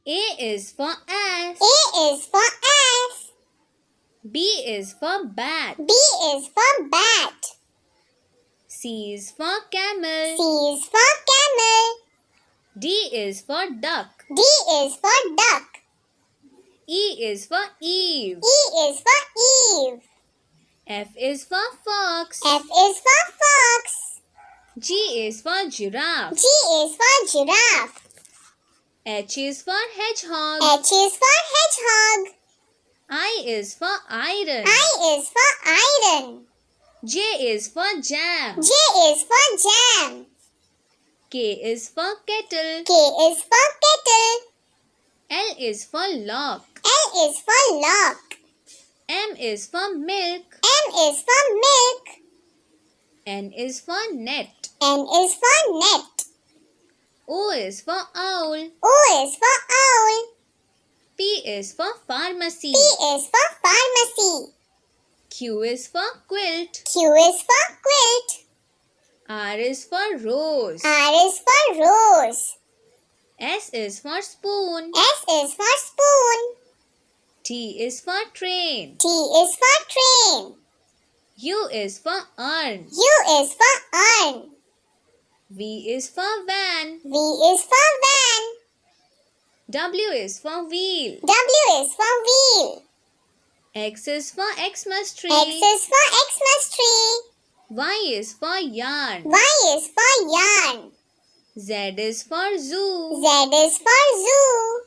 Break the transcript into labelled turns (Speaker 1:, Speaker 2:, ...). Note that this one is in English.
Speaker 1: A is for ass.
Speaker 2: A is for ass.
Speaker 1: B is for bat.
Speaker 2: B is for bat.
Speaker 1: C is for camel.
Speaker 2: C is for camel.
Speaker 1: D is for duck.
Speaker 2: D is for duck.
Speaker 1: E is for Eve.
Speaker 2: E is for Eve.
Speaker 1: F is for fox.
Speaker 2: F is for fox.
Speaker 1: G is for giraffe.
Speaker 2: G is for giraffe.
Speaker 1: H is for hedgehog.
Speaker 2: H is for hedgehog.
Speaker 1: I is for iron.
Speaker 2: I is for iron.
Speaker 1: J is for jam.
Speaker 2: J is for jam.
Speaker 1: K is for kettle.
Speaker 2: K is for kettle.
Speaker 1: L is for lock.
Speaker 2: L is for lock.
Speaker 1: M is for milk.
Speaker 2: M is for milk.
Speaker 1: N is for net.
Speaker 2: N is for net.
Speaker 1: O is for owl.
Speaker 2: O is for owl.
Speaker 1: P is for pharmacy.
Speaker 2: P is for pharmacy.
Speaker 1: Q is for quilt.
Speaker 2: Q is for quilt.
Speaker 1: R is for rose.
Speaker 2: R is for rose.
Speaker 1: S is for spoon.
Speaker 2: S is for spoon.
Speaker 1: T is for train.
Speaker 2: T is for train.
Speaker 1: U is for urn.
Speaker 2: U is for urn.
Speaker 1: V is for van.
Speaker 2: V is for van.
Speaker 1: W is for wheel.
Speaker 2: W is for wheel.
Speaker 1: X is for Xmas tree.
Speaker 2: X is for Xmas tree.
Speaker 1: Y is for yarn.
Speaker 2: Y is for yarn.
Speaker 1: Z is for zoo.
Speaker 2: Z is for zoo.